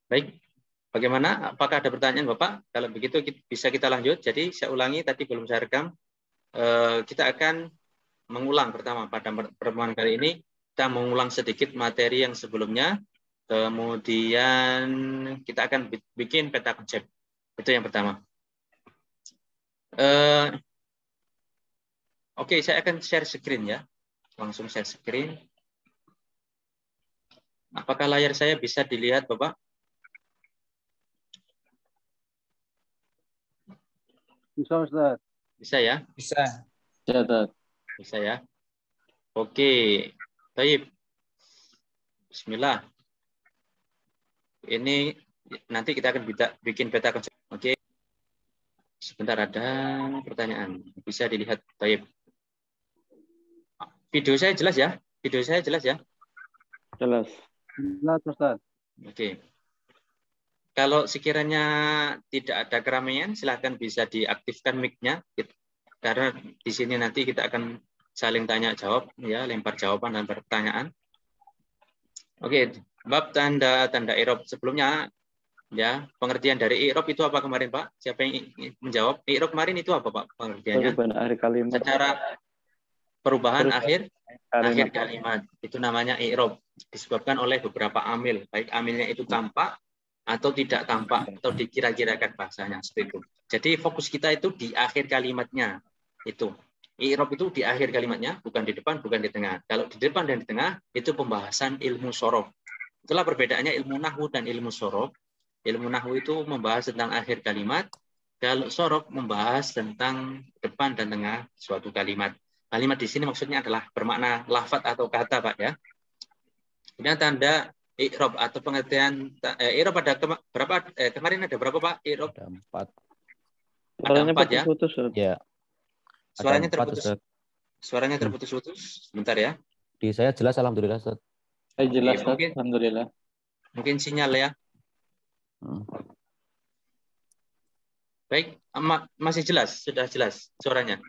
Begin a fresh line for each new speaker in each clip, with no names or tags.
Baik, bagaimana? Apakah ada pertanyaan Bapak? Kalau begitu bisa kita lanjut. Jadi saya ulangi, tadi belum saya rekam. Kita akan mengulang pertama pada pertemuan kali ini. Kita mengulang sedikit materi yang sebelumnya. Kemudian kita akan bikin peta konsep. Itu yang pertama. Oke, saya akan share screen ya. Langsung share screen. Apakah layar saya bisa dilihat, Bapak?
Bisa, Ustaz.
Bisa ya?
Bisa.
Bisa ya? Oke. Baik. Bismillah. Ini nanti kita akan bikin peta konsep. Oke. Sebentar, ada pertanyaan. Bisa dilihat. Baik. Video saya jelas ya? Video saya jelas ya?
Jelas. Jelas, Ustaz.
Oke. Kalau sekiranya tidak ada keramaian, silakan bisa diaktifkan mic-nya. Karena di sini nanti kita akan saling tanya jawab, ya, lempar jawaban dan pertanyaan. Oke, bab tanda i'rab sebelumnya, ya, pengertian dari i'rab itu apa kemarin, Pak? Siapa yang menjawab? I'rab kemarin itu apa, Pak? Pengertiannya?
Perubahan akhir kalimat.
Secara perubahan akhir kalimat. Itu namanya i'rab. Disebabkan oleh beberapa amil, baik amilnya itu tampak atau tidak tampak atau dikira-kirakan bahasanya seperti itu. Jadi fokus kita itu di akhir kalimatnya. Itu. I'rab itu di akhir kalimatnya, bukan di depan, bukan di tengah. Kalau di depan dan di tengah itu pembahasan ilmu shorof. Itulah perbedaannya ilmu nahwu dan ilmu shorof. Ilmu nahwu itu membahas tentang akhir kalimat, kalau shorof membahas tentang depan dan tengah suatu kalimat. Kalimat di sini maksudnya adalah bermakna lafaz atau kata, Pak, ya. Kemudian tanda i'rab atau pengertian i'rab ada berapa? Kemarin ada berapa, Pak? I'rab
Ada 4.
Ada 4 ya?
Putus,
Ya.
Suaranya
4,
terputus.
Ustaz.
Suaranya terputus-putus. Sebentar ya.
Di saya jelas alhamdulillah, Ustaz.
Jelas,
Mungkin,
alhamdulillah.
Mungkin sinyal ya. Baik, masih jelas, sudah jelas suaranya.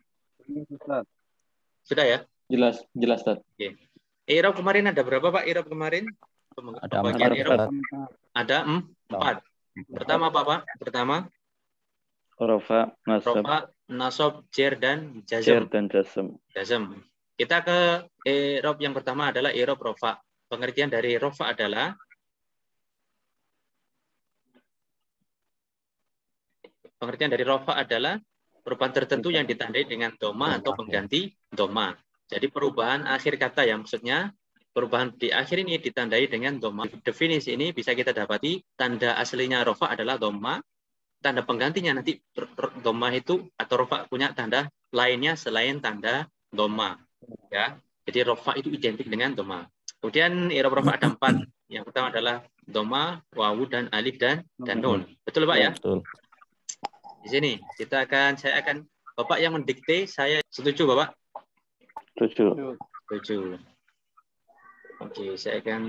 Sudah ya?
Jelas, Ustaz.
Oke. I'rab kemarin ada berapa, Pak? I'rab kemarin?
Ada 4,
i'rab.
Ustaz.
Ada 4. Pertama apa, Pak? Pertama
Rafa,
nasab, jer dan jazm. Jazm. Kita ke i'rab yang pertama adalah i'rab rafa. Pengertian dari rafa adalah perubahan tertentu yang ditandai dengan doma atau pengganti doma. Jadi perubahan akhir kata ya, maksudnya perubahan di akhir ini ditandai dengan doma. Definisi ini bisa kita dapati tanda aslinya rafa adalah doma. Tanda penggantinya nanti doma itu atau rafa punya tanda lainnya selain tanda doma. Ya, jadi rafa itu identik dengan doma. Kemudian i'rab rafa ada 4. Yang pertama adalah doma, wawu dan alif dan nun. Betul, Pak, ya?
Betul.
Di sini saya akan Bapak yang mendikte, saya setuju, Bapak?
Setuju.
Oke, saya akan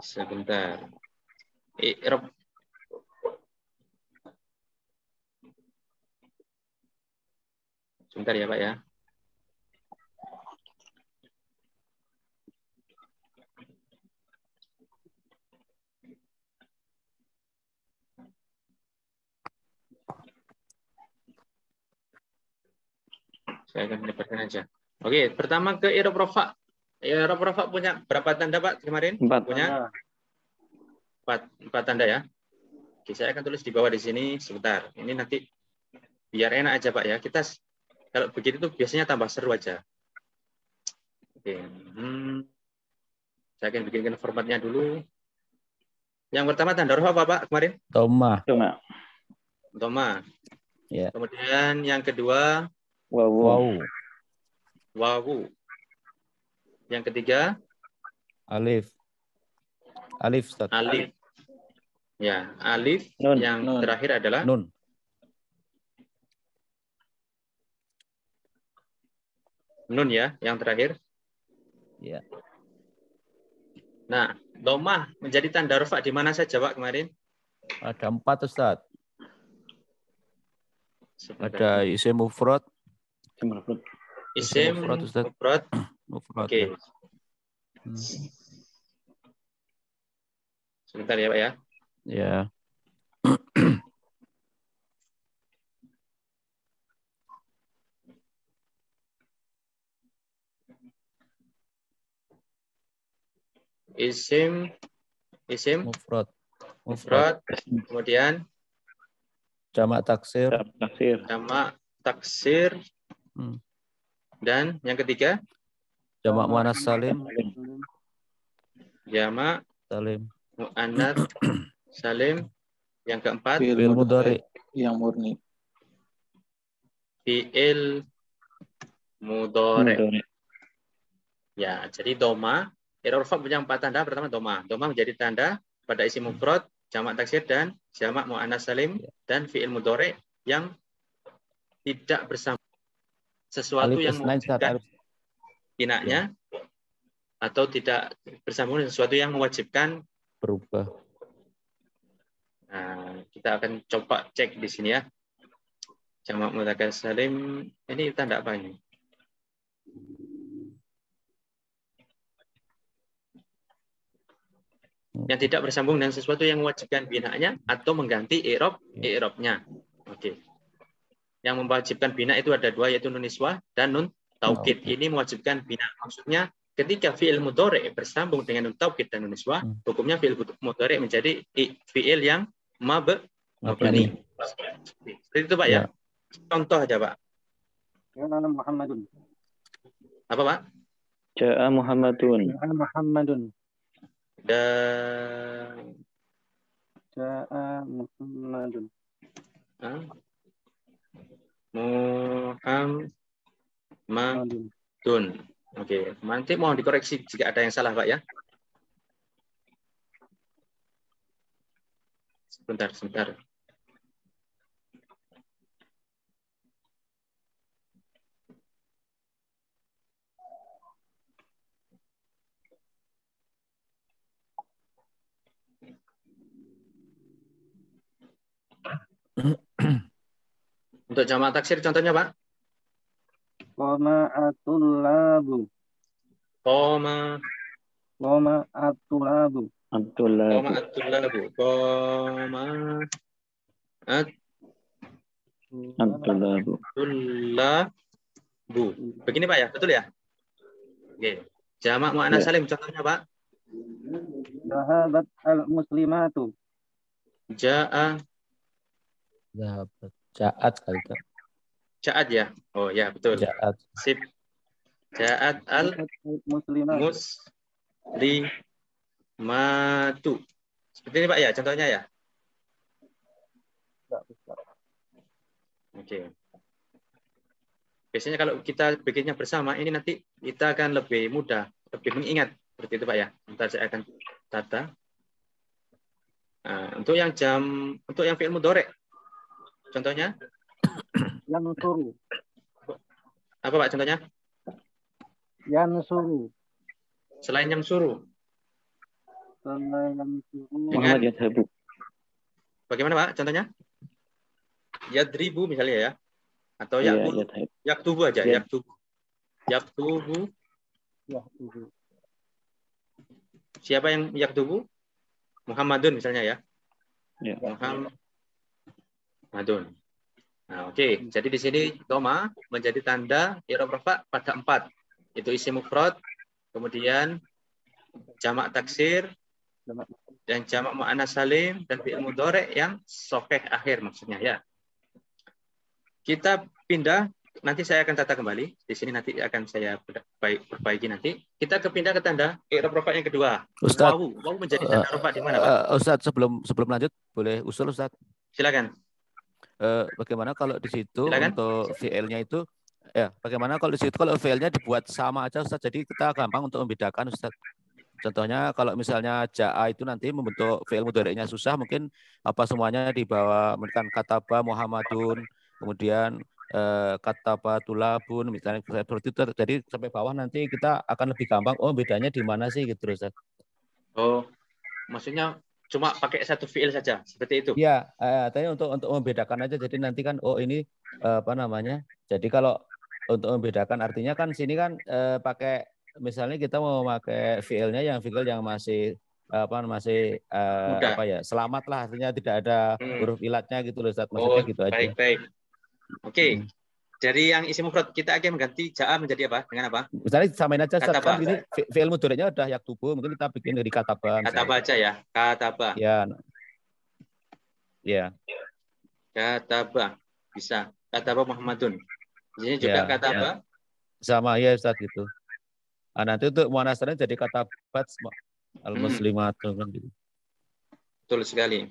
sebentar. I'rab sebentar ya, Pak, ya. Saya akan mendapatkan aja. Oke, pertama ke i'rab rafa. I'rab rafa punya berapa tanda, Pak, kemarin?
4.
Punya 4 tanda ya. Oke, saya akan tulis di bawah di sini sebentar. Ini nanti biar enak aja, Pak, ya. Kita kalau begitu tuh biasanya tambah seru aja. Oke. Saya akan bikinkan formatnya dulu. Yang pertama tanda rafa apa, Pak, kemarin?
Doma. Ya.
Kemudian yang kedua
Wawu.
Yang ketiga
Alif, Ustaz.
alif. Ya, alif. Yang terakhir adalah
nun.
Nun ya, yang terakhir.
Ya.
Nah, domah menjadi tanda rafa di mana saja, Pak, kemarin?
Ada 4, Ustaz.
Sebentar.
Ada isim mufrad.
Isim mufrad.
Mufrad.
Oke.
Ya.
Sebentar ya Pak ya.
Ya.
Isim
Mufrad.
mufrad, kemudian
Jamak taksir.
Taksir.
jamak taksir, dan yang ketiga
Jamak muannas salim.
jamak
Salim.
muannats salim, yang keempat
Fi'il mudhari.
Yang murni.
fi'il mudhari.
Mudhari.
Ya, jadi doma, i'rab punya 4 tanda. Pertama doma. Doma menjadi tanda pada isim mufrad, jamak taksir, dan jamak muannats salim, dan fi'il mudhari yang tidak bersambung. Sesuatu
Alif
yang
isnain, Ustaz.
mewajibkan binanya atau tidak bersambung dengan sesuatu yang mewajibkan
Berubah.
Nah, kita akan coba cek di sini ya. Jamak mudzakkar salim ini tanda apa ini? Yang tidak bersambung dengan sesuatu yang mewajibkan binanya atau mengganti i'rabnya. Oke. Yang mewajibkan bina itu ada 2, yaitu nun niswah dan nun taukid. Ini mewajibkan bina. Maksudnya ketika fi'il mudhari bersambung dengan nun taukid dan nun niswah, hukumnya fi'il mudhari menjadi fi'il yang mabni. Seperti itu Pak ya. Contoh aja Pak.
Muhammadun.
Apa Pak?
Ja'a Muhammadun.
Muhammadun.
Dan
Ja'a Muhammadun.
Muhammadun. Oke, nanti mohon dikoreksi jika ada yang salah Pak ya. Sebentar. Untuk jamak taksir contohnya Pak?
Qoma atulabu.
Qoma
atulabu.
Qoma atulabu. Qoma atulabu. Begini Pak ya, betul ya? Oke. Jamak muannats salim contohnya Pak?
Zahabat al-muslimatu.
Ja'at kali itu.
Ja'at ya? Oh ya, betul.
Ja'at.
Sip. Ja'at al-muslimatu. Seperti ini Pak ya, contohnya ya? Oke. Biasanya kalau kita bikinnya bersama, ini nanti kita akan lebih mudah, lebih mengingat. Seperti itu Pak ya. Nanti saya akan tata. Nah, untuk yang fi'il mudhari, contohnya?
Yang suruh.
Apa Pak contohnya?
Yang suruh.
Selain yang suruh.
Muhammad yadhabu.
Bagaimana Pak contohnya? Yadribu misalnya ya. Atau yaktubu aja. Yaktubu. Siapa yang yaktubu? Muhammadun misalnya ya. Muhammadun. Nah, oke. Jadi di sini doma menjadi tanda i'rab rafa pada 4. Itu isim mufrad, kemudian jamak taksir, dan jamak muannats salim, dan fi'il mudhari yang sahih akhir maksudnya ya. Kita pindah, nanti saya akan tata kembali. Di sini nanti akan saya perbaiki nanti. Kita pindah ke tanda i'rab rafa yang kedua.
Ustaz,
wawu menjadi tanda rafa di mana Pak?
Ustaz, sebelum lanjut boleh usul Ustaz?
Silakan.
Bagaimana kalau di situ untuk VL-nya itu bagaimana kalau di situ kalau VL-nya dibuat sama aja Ustaz, jadi kita gampang untuk membedakan Ustaz. Contohnya kalau misalnya ja'a itu nanti membentuk VL mudhari'nya susah, mungkin apa semuanya di bawah kan kataba Muhammadun, kemudian kataba tulabun misalnya seperti itu. Jadi sampai bawah nanti kita akan lebih gampang bedanya di mana sih gitu Ustaz.
Oh, maksudnya cuma pakai satu fiil saja seperti itu.
Iya, tadi untuk membedakan aja. Jadi nanti kan ini apa namanya? Jadi kalau untuk membedakan artinya kan sini kan pakai misalnya kita mau pakai fiilnya yang fiil yang masih masih apa ya, selamat lah, artinya tidak ada huruf ilatnya gitu loh Ustaz. Maksudnya gitu aja.
Baik. Oke. Dari yang isim mufrad kita akan mengganti ja'a menjadi apa? Dengan apa?
Misalnya samain aja Ustaz,
Kataba.
kan ini fi'il mudhari'nya udah yaktubu, mungkin kita bikin dari kataba.
Kataba aja ya. Kataba.
Ya.
Kataba. Bisa. Kataba Muhammadun. Di sini juga kataba.
Sama ya Ustaz gitu. Nah, nanti untuk muannasnya jadi katabat al-muslimatun kan gitu.
Betul sekali.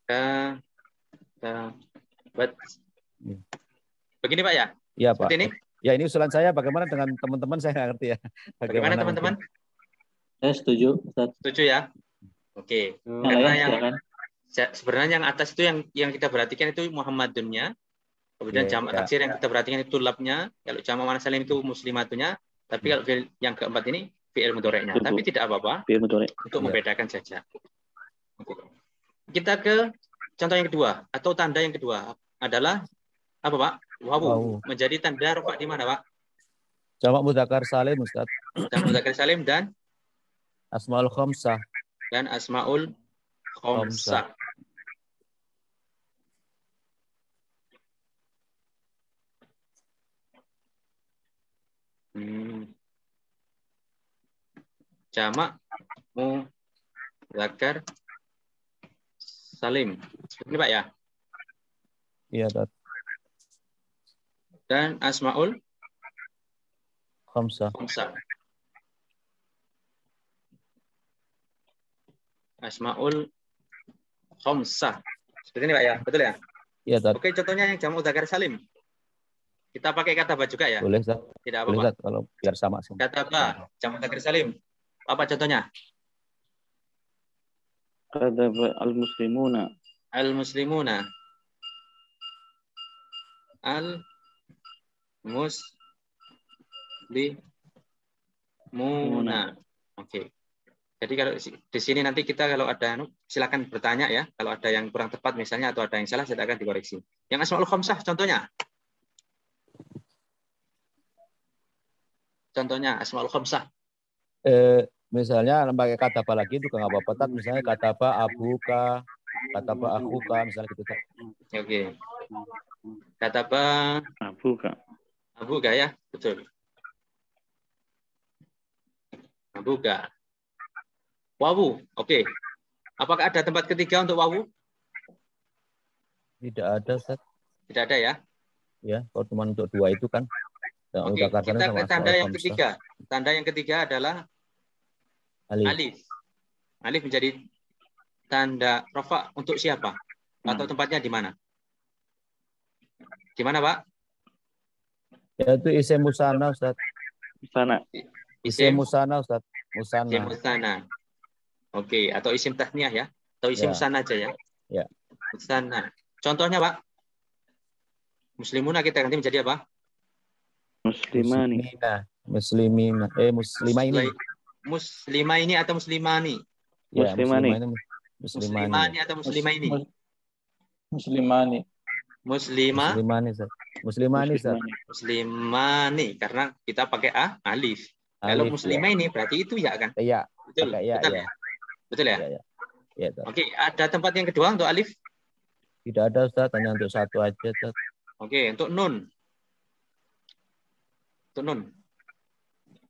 Katabat. Begini Pak ya?
Iya Pak.
Seperti ini?
Ya ini usulan saya, bagaimana dengan teman-teman saya nggak ngerti ya.
Bagaimana teman-teman?
Saya setuju, Ustaz.
Setuju ya? Oke. Karena sebenarnya yang atas itu yang kita perhatikan itu Muhammadunnya. Kemudian jamak taksir yang kita perhatikan itu labnya. Kalau jamak muannats salim itu muslimatunya. Tapi kalau yang keempat ini fi'il mudhari'nya. Tapi tidak apa-apa. Untuk membedakan saja. Kita ke contoh yang kedua atau tanda yang kedua adalah apa Pak? Wawu. Menjadi tanda rafa di mana Pak?
Jamak mudzakkar salim Ustaz.
Jamak mudzakkar salim dan
asmaul khamsah.
Dan asmaul khamsah. Jamak mudzakkar salim. Seperti ini Pak ya?
Iya, Ustaz.
Dan asmaul
khamsah.
Asmaul khamsah. Seperti ini Pak ya? Betul ya?
Iya, Ustaz.
Oke, contohnya yang jamak mudzakkar salim. Kita pakai kataba juga ya?
Boleh, Ustaz.
Tidak apa-apa.
Boleh, Ustaz, kalau biar sama.
Kataba, jamak mudzakkar salim. Apa contohnya?
Kataba al-muslimuna.
Al-muslimuna. Al-muslimuna. Oke. Jadi kalau di sini nanti kita kalau ada silakan bertanya ya. Kalau ada yang kurang tepat misalnya atau ada yang salah silakan dikoreksi. Yang asmaul khamsah contohnya. Contohnya asmaul khamsah.
Misalnya pakai kataba lagi itu nggak apa-apa, Tat. Misalnya kataba abuka, kataba akuka, misalnya gitu, Tat.
Oke. Kataba abuka ya, betul. Abuka. Wawu, oke. Apakah ada tempat ketiga untuk wawu?
Tidak ada, Ustaz.
Tidak ada ya?
Ya, kalau cuma untuk dua itu kan.
Oke, kita ke tanda yang ketiga. Tanda yang ketiga adalah alif. Alif menjadi tanda rafa untuk siapa? Atau tempatnya di mana? Di mana, Pak?
Yaitu isim musanna, Ustaz.
Isim
musanna, Ustaz. Musanna.
Isim musanna. Oke, atau isim tasniyah ya? Atau isim musanna aja ya?
Ya.
Musanna. Contohnya, Pak? Muslimuna kita ganti menjadi apa?
Muslimani.
Muslimina. Muslimah ini.
Muslimah ini atau muslimani?
Ya,
muslimani atau muslimah ini?
Muslimani.
Muslimani, Ustaz.
Muslimani karena kita pakai alif. Kalau muslimah ini berarti itu ya kan?
Iya.
Betul. Betul ya?
Iya.
Oke, ada tempat yang kedua untuk alif?
Tidak ada, Ustaz, hanya untuk satu aja, Ustaz.
Oke, untuk nun.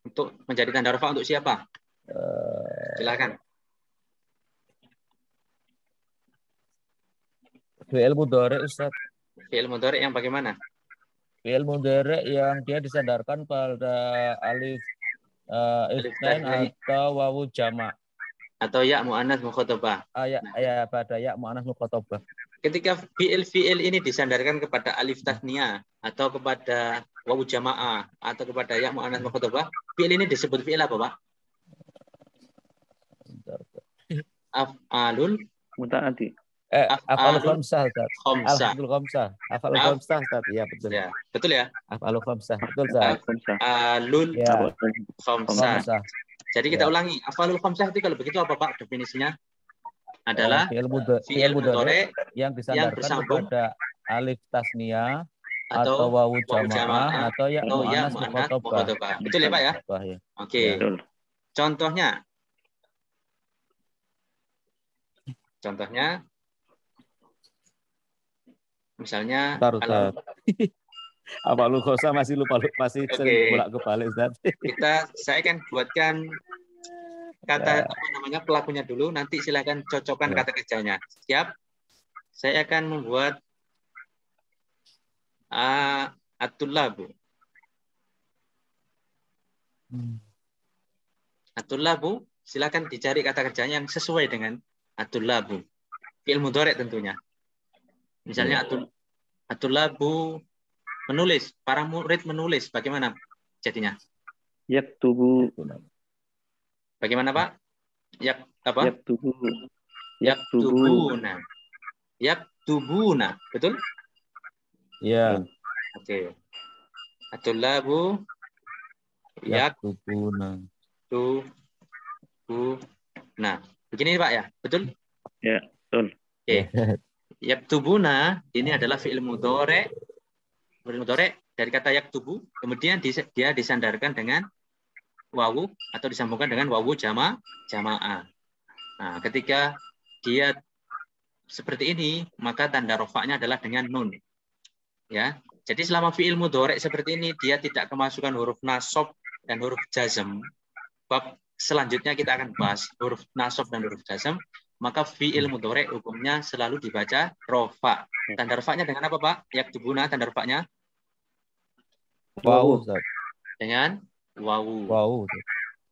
Untuk menjadi tanda rafa untuk siapa? Silakan.
Fi'il mudhari', Ustaz.
Fi'il mudhari' yang bagaimana?
Fi'il mudhari' yang dia disandarkan pada alif isnain atau wawu jamak.
Atau ya mu'annats mukhatabah.
Ya, pada ya mu'annats mukhatabah.
Ketika fi'il ini disandarkan kepada alif tasniyah atau kepada wawu jamaah atau kepada ya mu'annats mukhatabah, fi'il ini disebut fi'il apa, Pak? Af'alul
mutaati.
Af'alul khamsah, Ustaz. Af'alul khamsah, Ustaz. Iya, betul.
Ya, betul ya?
Af'alul khamsah. Betul, Ustaz.
Af'alul khamsah. Jadi kita ulangi, af'alul khamsah itu kalau begitu apa, Pak, definisinya? Adalah
fi'il mudhari' yang disandarkan kepada alif tasniyah
atau
wawu
wawu
jamaah atau ya
atau ya
mu'annas
mu'annas
mukhatabah.
mukhatabah. Betul ya Pak ya?
Ya.
Oke.
Ya.
Betul.
Contohnya misalnya
Bentar,
kalau
apa lu kosa masih lupa masih sering bolak balik Ustaz.
saya akan buatkan kata apa namanya pelakunya dulu, nanti silakan cocokkan
Ya.
kata kerjanya. Siap? Saya akan membuat at-tullabu. At-tullabu, silakan dicari kata kerjanya yang sesuai dengan at-tullabu. Fi'il mudhari' tentunya. Misalnya at-tullabu menulis, para murid menulis, bagaimana jadinya?
Yaktubu.
Bagaimana Pak? Apa?
Yaktubu.
Yaktubuna. Yaktubuna, betul?
Iya.
Oke. At-tullabu
Yaktubuna.
Nah, begini Pak ya, betul?
Ya, betul.
Oke. Yaktubuna ini adalah fi'il mudhari'. Fi'il mudhari' dari kata yaktubu, kemudian dia disandarkan dengan wawu atau disambungkan dengan wawu jamaah. Nah, ketika dia seperti ini, maka tanda rofaknya adalah dengan nun. Ya. Jadi selama fi'il mudhari' seperti ini dia tidak kemasukan huruf nasab dan huruf jazm. Bab selanjutnya kita akan bahas huruf nasab dan huruf jazm, maka fi'il mudhari' hukumnya selalu dibaca rofa. Tanda rofaknya dengan apa, Pak? Yaktubuna tanda rofaknya
Wawu, Ustaz.
dengan wawu.
Wawu.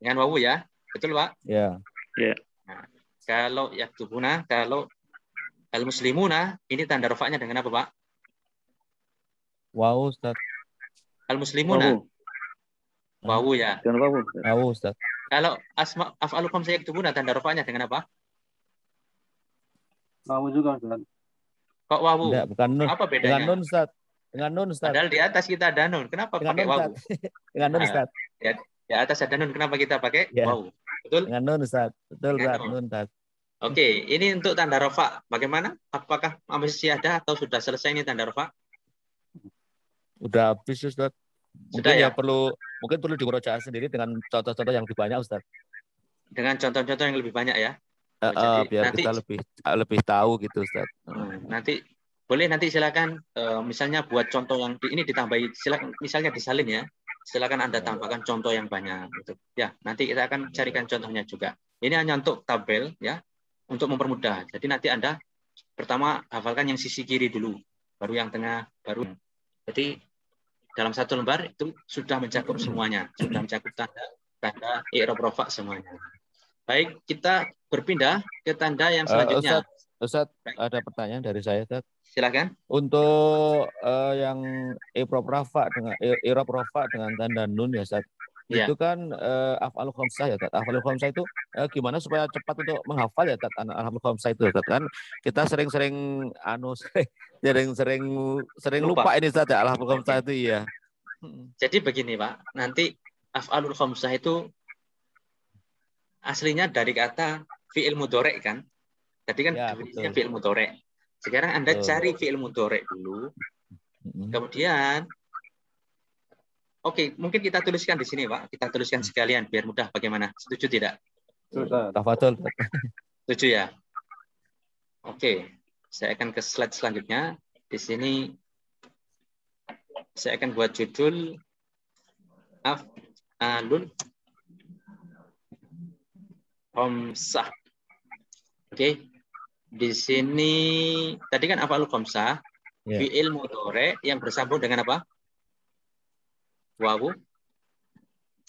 Dengan wawu ya. Betul, Pak?
Ya.
Ya.
Nah, kalau yaktubuna, kalau al-muslimuna, ini tanda rofaknya dengan apa, Pak?
Wawu, Ustaz.
Al-muslimuna. Wawu ya.
Dengan wawu.
Wawu, Ustaz.
Kalau af'alul khamsah yaktubuna, tanda rofaknya dengan apa?
Wawu juga, Ustaz.
Kok wawu?
Enggak, bukan nun.
Apa bedanya?
Dengan nun, Ustaz. Dengan nun, Ustaz.
Padahal di atas kita ada nun. Kenapa
Dengan
pakai
nun,
wawu?
Ustaz. Dengan nun, Ustaz.
Ya, di atas ada nun. Kenapa kita pakai
Ya.
wawu? Betul?
Dengan nun, Ustaz. Betul,
Dengan
Ustaz. Nun, Ustaz.
Oke, ini untuk tanda rofa. Bagaimana? Apakah masih ada atau sudah selesai ini tanda rofa?
Udah habis, Ustaz.
Sudah
Mungkin
ya?
mungkin perlu dimurojaah sendiri dengan contoh-contoh yang lebih banyak, Ustaz.
Dengan contoh-contoh yang lebih banyak ya. Jadi,
Biar
nanti,
kita lebih tahu gitu, Ustaz.
Nanti silakan misalnya buat contoh yang ini ditambahi, silakan misalnya disalin ya. Silakan Anda tambahkan contoh yang banyak gitu. Ya, nanti kita akan carikan contohnya juga. Ini hanya untuk tabel ya, untuk mempermudah. Jadi nanti Anda pertama hafalkan yang sisi kiri dulu, baru yang tengah, baru. Jadi dalam satu lembar itu sudah mencakup semuanya, sudah mencakup tanda i'rab rofa semuanya. Baik, kita berpindah ke tanda yang selanjutnya.
Ustaz, ada pertanyaan dari saya, Ustaz.
Silakan.
Untuk yang i'rab rofa dengan tanda nun ya, Ustaz.
Ya.
Itu kan af'alul khamsah ya, Ustaz. Af'alul khamsah itu gimana supaya cepat untuk menghafal ya, Ustaz, af'alul khamsah itu, Ustaz. Kan kita sering lupa ini, Ustaz, ya, af'alul khamsah itu ya.
Jadi begini, Pak. Nanti af'alul khamsah itu aslinya dari kata fi'il mudhari' kan? Tadi kan
Ya,
definisinya fi'il mudhari'. Sekarang Anda cari fi'il mudhari' dulu. Kemudian oke, mungkin kita tuliskan di sini, Pak. Kita tuliskan sekalian biar mudah. Bagaimana? Setuju tidak?
Tafadhol.
Setuju ya? Oke. Saya akan ke slide selanjutnya. Di sini saya akan buat judul af'alul khamsah. Oke. Di sini tadi kan af'alul khamsah, fi'il mudhari' yang bersambung dengan apa? Wawu.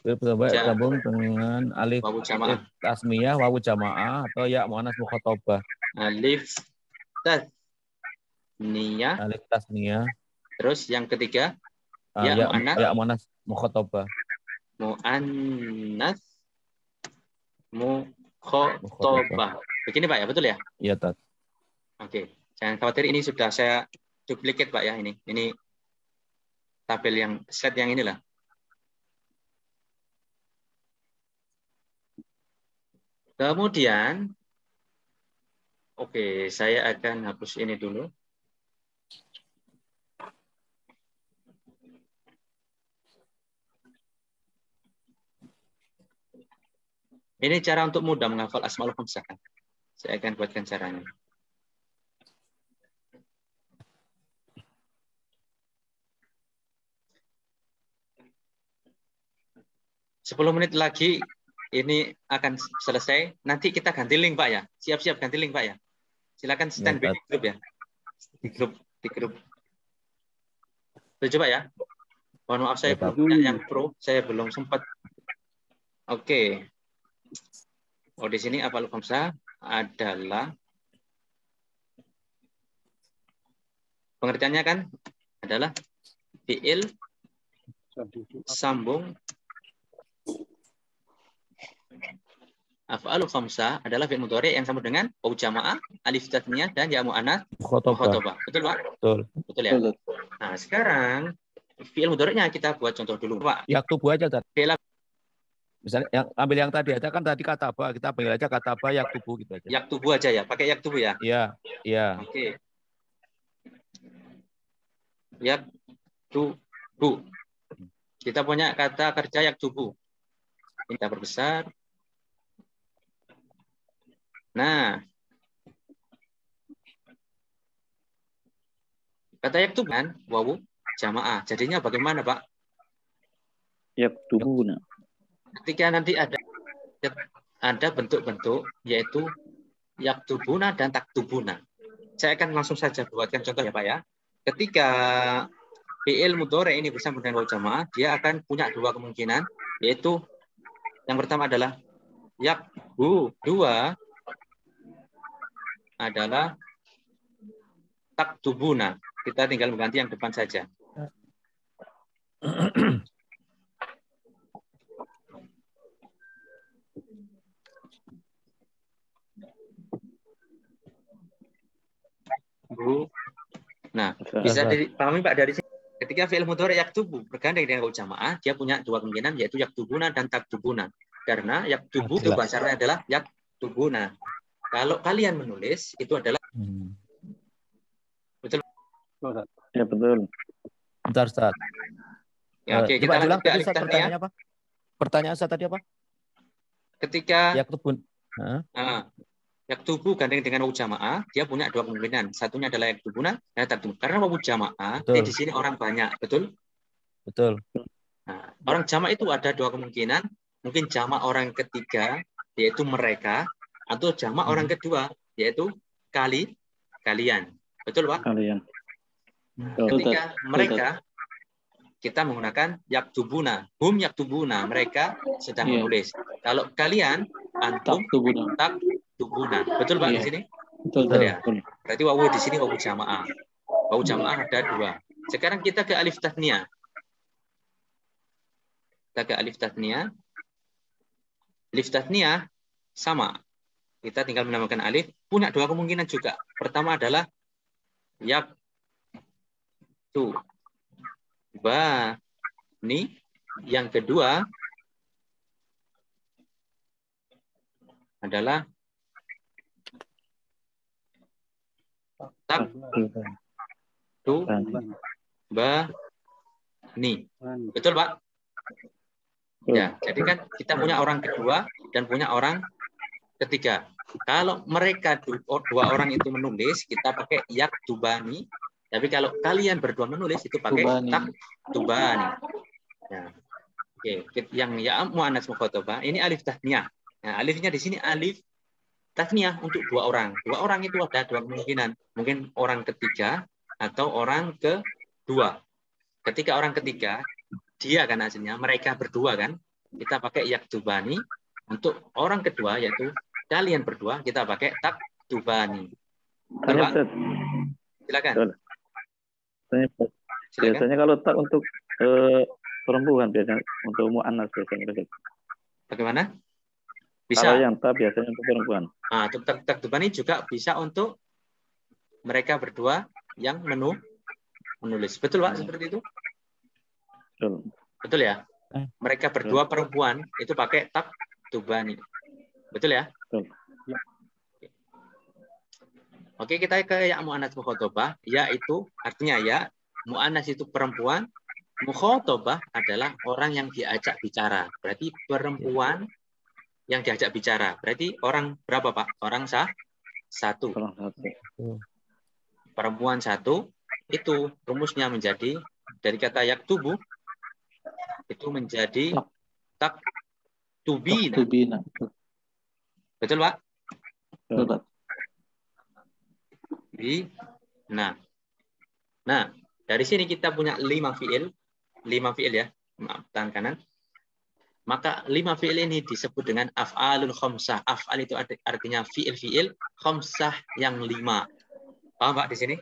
Bersambung dengan alif
wawu jamaah.
Tasmiyah, wawu jamaah atau ya mu'annas mukhatabah.
Alif tasniyah.
Alif tasniyah.
Terus yang ketiga ya
mu'annas mukhatabah.
Mu'annas mukhatabah. Begini Pak ya, betul ya?
Iya, Tat.
Oke, jangan khawatir, ini sudah saya duplicate Pak ya, ini tabel yang slide yang inilah. Kemudian oke, saya akan hapus ini dulu. Ini cara untuk mudah menghafal Asmaul Khamsah. Saya akan buatkan caranya. Sepuluh menit lagi ini akan selesai. Nanti kita ganti link, Pak ya. Siap-siap ganti link, Pak ya. Silakan standby di grup ya. Di grup. Coba ya. Mohon maaf saya belum punya yang pro, saya belum sempat. Oke. Oh, di sini Asmaul Khamsah adalah pengertiannya kan adalah fiil sambung. Af'alul khamsah adalah fi'il mudhari yang sama dengan wawu jamaah, alif tasniyah dan ya muannats mukhatabah. Betul, Pak?
Betul.
Betul ya? Nah, sekarang fi'il mudhari'nya kita buat contoh dulu, Pak.
Yaktubu aja tadi.
Fi'il
Misalnya yang ambil yang tadi aja kan tadi kataba, kita panggil aja kataba yaktubu gitu aja.
yaktubu aja ya, pakai yaktubu ya.
Iya, iya.
Oke. Yaktubu. Kita punya kata kerja yaktubu. Kita perbesar. Nah, kata yaktubu kan wawu jamaah. Jadinya bagaimana, Pak?
Yaktubuna.
Ketika nanti ada bentuk-bentuk yaitu yaktubuna dan taktubuna. Saya akan langsung saja buatkan contoh ya, Pak ya. Ketika fi'il mudhari ini bersama dengan wawu jamaah, dia akan punya dua kemungkinan, yaitu yang pertama adalah yakbu, dua adalah taktubuna. Kita tinggal mengganti yang depan saja. Nah, bisa dipahami Pak dari sini. Ketika fi'il mudhari yaktubu bergandeng dengan wawu jamaah, dia punya dua kemungkinan yaitu yaktubuna dan taktubuna. Karena yaktubu itu bahasanya adalah yaktubuna. Kalau kalian menulis itu adalah betul.
Ya betul.
Bentar, Ustaz.
Ya, oke, kita
ulang
lanjut ke
pertanyaannya apa? Pertanyaan saya tadi apa?
Ketika
yaktubun.
yaktubu gandeng dengan wawu jamaah, dia punya dua kemungkinan. Satunya adalah yaktubuna dan taktubuna. Karena wawu jamaah di sini orang banyak, betul?
Betul.
Nah, orang jamak itu ada dua kemungkinan. Mungkin jamak orang ketiga yaitu mereka, atau jamak orang kedua yaitu kalian. Betul, Pak?
Kalian.
Ketika mereka kita menggunakan yaktubuna, hum yaktubuna, mereka sedang menulis. Kalau kalian antum taktubuna. Betul, Pak, di sini?
Betul
ya. Berarti wawu di sini wawu jamaah. Wawu jamaah ada dua. Sekarang kita ke alif tasniyah. Alif tasniyah sama. Kita tinggal menambahkan alif. Punya dua kemungkinan juga. Pertama adalah yaktubani. Yang kedua adalah taktubani. Betul, Pak? Ya, jadi kan kita punya orang kedua dan punya orang ketiga. Kalau mereka dua orang itu menulis, kita pakai yaktubani. Tapi kalau kalian berdua menulis, itu pakai taktubani. Ya. Oke, yang ya muannats mukhatabah ini alif tasniyah. Nah, alifnya di sini alif tasniyah untuk dua orang. Dua orang itu ada dua kemungkinan. Mungkin orang ketiga atau orang kedua. Ketika orang ketiga, dia kan hasilnya, mereka berdua kan, kita pakai yaktubani. Untuk orang kedua, yaitu kalian berdua, kita pakai taktubani. Silakan.
Biasanya kalau tak untuk perempuan, biasanya untuk mu'annas biasanya.
Bagaimana? Bisa.
Kalau yang tak biasanya untuk perempuan.
Nah, taktubani juga bisa untuk mereka berdua yang menulis. Betul, Pak, seperti itu?
Betul.
Betul ya? Mereka berdua perempuan itu pakai taktubani. Betul ya?
Betul.
Oke, kita ke ya muannats mukhatabah. Ya itu artinya ya, muannats itu perempuan, mukhatabah adalah orang yang diajak bicara. Berarti perempuan yang diajak bicara. Berarti orang berapa, Pak? Orang satu.
Orang satu.
Perempuan satu, itu rumusnya menjadi dari kata yaktubu itu menjadi taktubina.
Tubina.
Betul, Pak?
Betul, Pak.
Nah, dari sini kita punya 5 fiil ya, maaf, tangan kanan. Maka 5 fiil ini disebut dengan af'alul khamsah. Af'al itu artinya fiil-fiil, khamsah yang 5. Paham, Pak, di sini?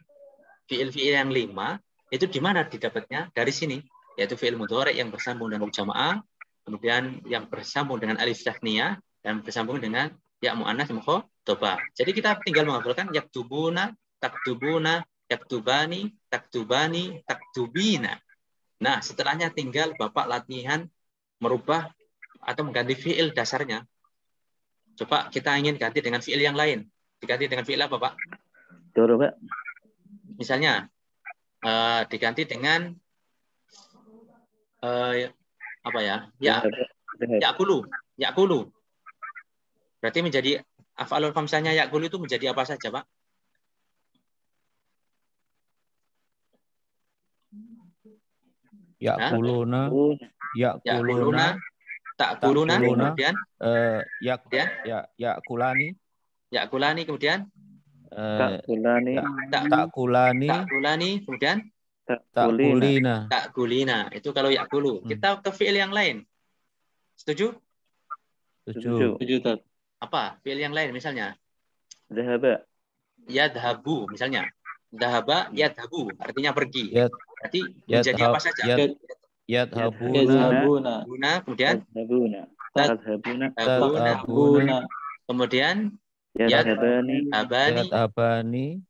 Fiil-fiil yang 5 itu di mana didapatnya? Dari sini, yaitu fiil mudhari yang bersambung dengan jamaah, kemudian yang bersambung dengan alif tasniyah dan bersambung dengan ya muannats mukhatabah. Jadi kita tinggal menghafalkan yaktubuna, taktubuna, yaktubani, taktubani, taktubina. Nah, setelahnya tinggal Bapak latihan merubah atau mengganti fiil dasarnya. Coba kita ingin ganti dengan fiil yang lain. Diganti dengan fiil apa, Pak?
Coba, Pak.
Misalnya, diganti dengan apa ya? Yakulu. Berarti menjadi af'alul khamsahnya yakulu itu menjadi apa saja, Pak?
Yakuluna,
takuluna, kemudian
yakulani,
kemudian takulani, kemudian takulina. Itu kalau yakulu. Kita ke fiil yang lain. Setuju?
Setuju.
Apa fiil yang lain misalnya?
Dhahaba.
Yadhabu misalnya. Dhahaba yadhabu artinya pergi. Berarti menjadi apa saja?
Yadhabuna.
Kemudian
Tadhabuna.
Kemudian
Yadhabani.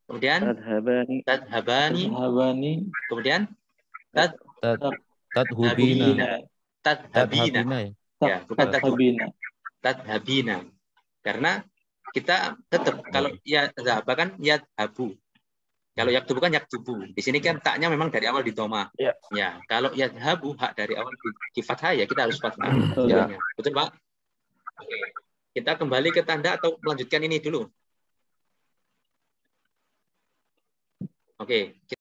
Kemudian tadhabani. Kemudian
Tadhubina.
Ya, bukan tadhabina. Karena kita tetap kalau ya dhahaba kan yadhabu. Kalau yaktubu kan yaktubu. Di sini kan taknya memang dari awal di dhamma.
Ya.
Ya, kalau yadhabu hak dari awal di fathah ya kita harus fathah.
Ya.
Betul, Pak? Oke. Kita kembali ke tanda atau melanjutkan ini dulu. Oke.